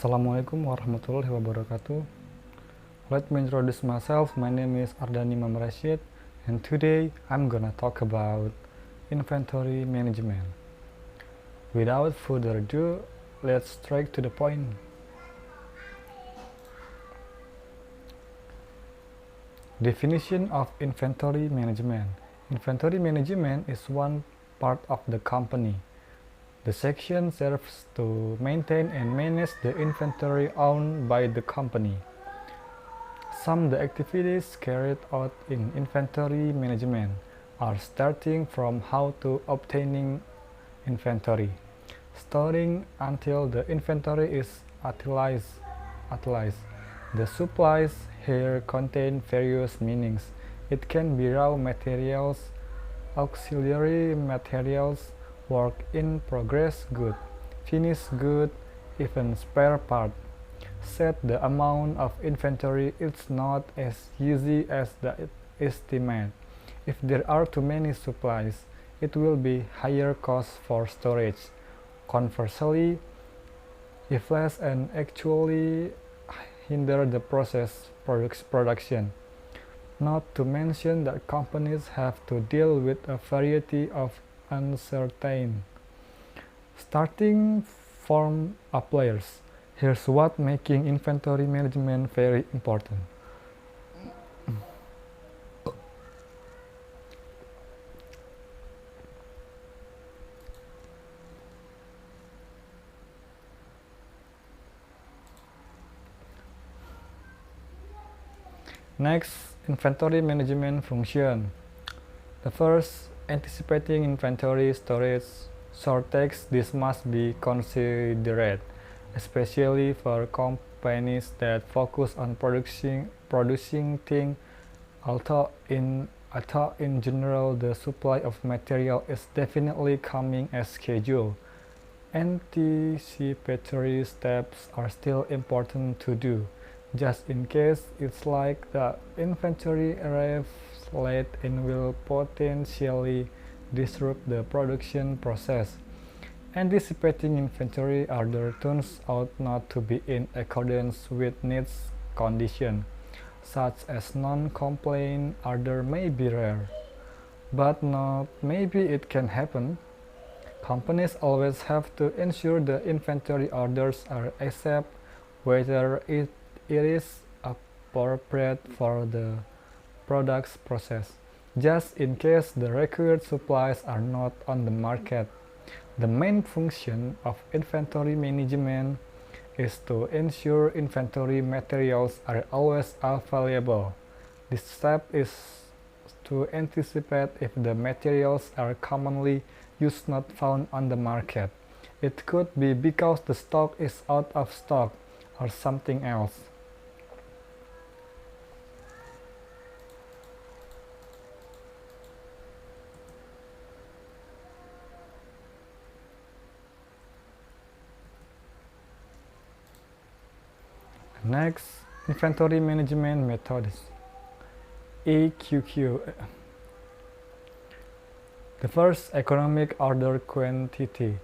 Assalamualaikum warahmatullahi wabarakatuh. Let me introduce myself. My name is Ardani Mamrashid, and today I'm gonna talk about inventory management. Without further ado, let's straight to the point. Definition of inventory management. Inventory management is one part of the company. The section serves to maintain and manage the inventory owned by the company. Some of the activities carried out in inventory management are starting from how to obtaining inventory, storing until the inventory is utilized. The supplies here contain various meanings. It can be raw materials, auxiliary materials, work in progress good, finished good, even spare part. Set the amount of inventory is not as easy as the estimate. If there are too many supplies, it will be higher cost for storage. Conversely, if less and actually hinder the process production. Not to mention that companies have to deal with a variety of uncertain. Starting from players. Here's what making inventory management very important. Next, inventory management function. The first, anticipating inventory storage shortage. This must be considered, especially for companies that focus on producing things. Although in general the supply of material is definitely coming as scheduled, anticipatory steps are still important to do, just in case. It's like the inventory arrives late and will potentially disrupt the production process. Anticipating inventory order turns out not to be in accordance with needs condition, such as non-compliant order may be rare, but not maybe it can happen. Companies always have to ensure the inventory orders are accepted whether it is appropriate for the product's process, just in case the required supplies are not on the market. The main function of inventory management is to ensure inventory materials are always available. This step is to anticipate if the materials are commonly used not found on the market. It could be because the stock is out of stock or something else. Next, inventory management methods. EQQ. The first, economic order quantity,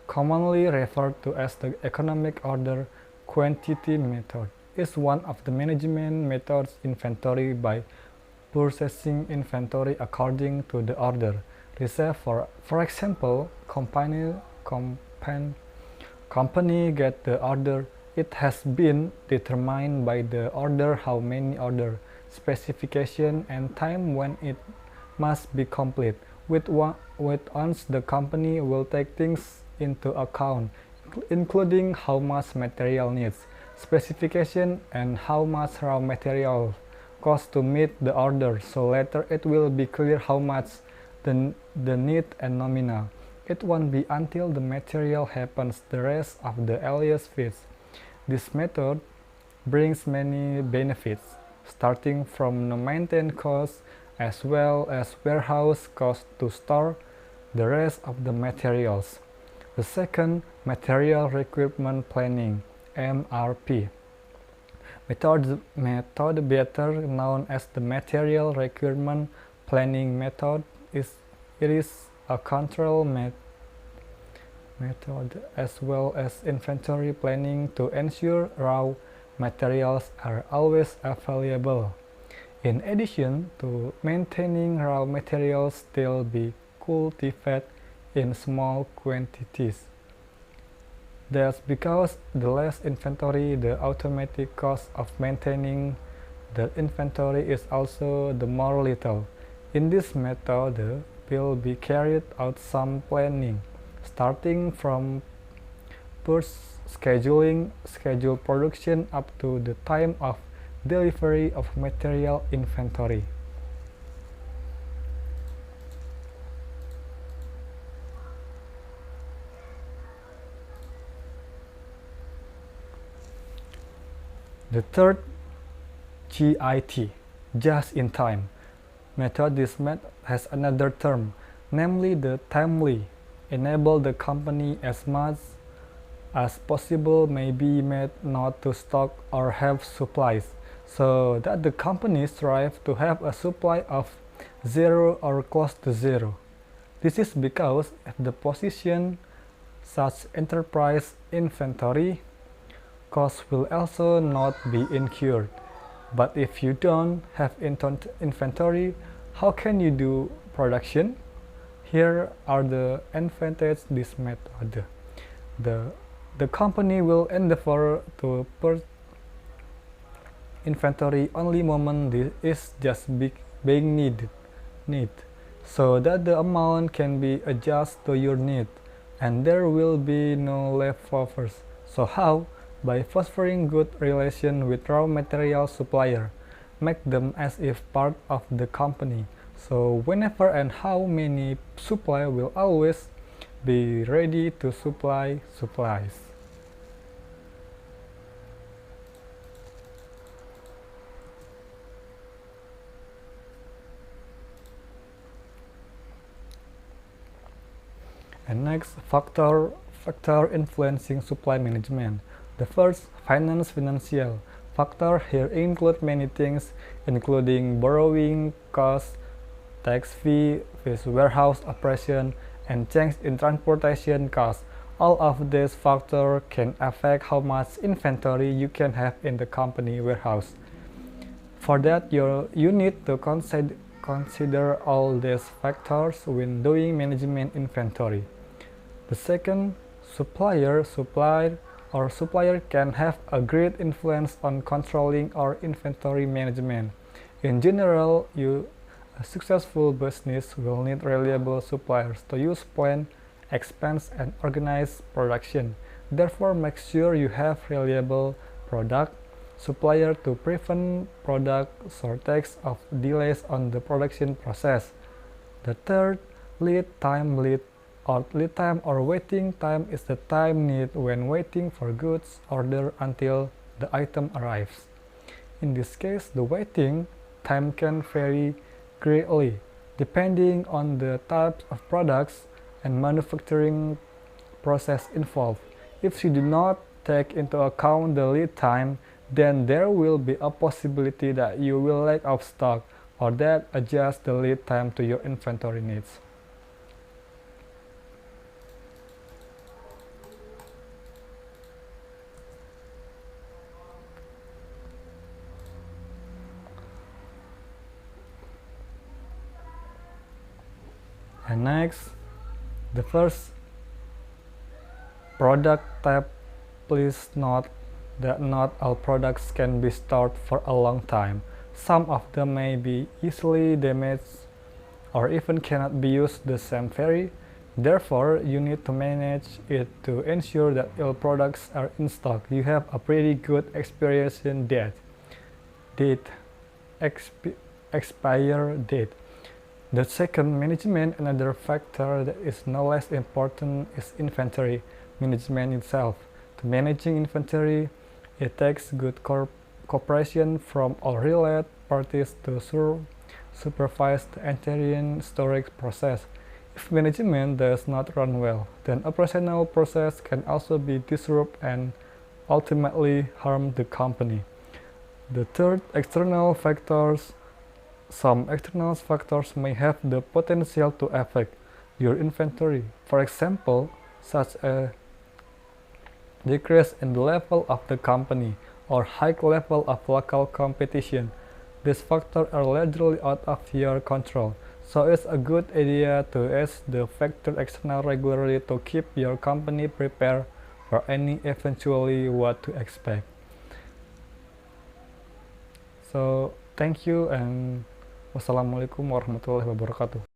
commonly referred to as the economic order quantity method, is one of the management methods inventory by purchasing inventory according to the order received. For example, company get the order. It has been determined by the order how many order, specification, and time when it must be complete. With once the company will take things into account, including how much material needs, specification, and how much raw material cost to meet the order. So later it will be clear how much the need and nominal. It won't be until the material happens the rest of the alias fits. This method brings many benefits, starting from no maintenance costs as well as warehouse costs to store the rest of the materials. The second, material requirement planning, MRP. Method better known as the material requirement planning method. It is a control method as well as inventory planning to ensure raw materials are always available. In addition to maintaining raw materials still be cultivated in small quantities. That's because the less inventory, the automatic cost of maintaining the inventory is also the more little. In this method, will be carried out some planning, starting from first schedule production up to the time of delivery of material inventory. The third JIT, just in time, method has another term, namely the timely. Enable the company as much as possible may be made not to stock or have supplies, so that the company strive to have a supply of zero or close to zero. This is because if the position such enterprise inventory, costs will also not be incurred. But if you don't have inventory, how can you do production? Here are the advantages this method. The company will endeavor to purchase inventory only moment this is just being need, so that the amount can be adjusted to your need, and there will be no leftovers. So how? By fostering good relation with raw material supplier, make them as if part of the company. So whenever and how many supply will always be ready to supply supplies. And next, factor influencing supply management. The first, financial. Factor here include many things, including borrowing costs, tax fee, warehouse operation, and change in transportation costs. All of these factors can affect how much inventory you can have in the company warehouse. For that, you need to consider all these factors when doing management inventory. The second, supplier can have a great influence on controlling our inventory management. In general, a successful business will need reliable suppliers to use plan, expense, and organize production. Therefore, make sure you have reliable product supplier to prevent product shortage or delays on the production process. The third, lead time or waiting time is the time needed when waiting for goods order until the item arrives. In this case, the waiting time can vary greatly depending on the types of products and manufacturing process involved. If you do not take into account the lead time, then there will be a possibility that you will lack of stock or that adjust the lead time to your inventory needs. And next, the first product type. Please note that not all products can be stored for a long time. Some of them may be easily damaged or even cannot be used the same very. Therefore, you need to manage it to ensure that all products are in stock. You have a pretty good expiration expire date. The second, management. Another factor that is no less important is inventory management itself. To managing inventory, it takes good cooperation from all related parties to supervise the entire storage process. If management does not run well, then operational process can also be disrupted and ultimately harm the company. The third, external factors. Some external factors may have the potential to affect your inventory. For example, such as decrease in the level of the company or high level of local competition. These factors are largely out of your control, so it's a good idea to ask the factor external regularly to keep your company prepared for any eventually what to expect. So thank you and wassalamualaikum warahmatullahi wabarakatuh.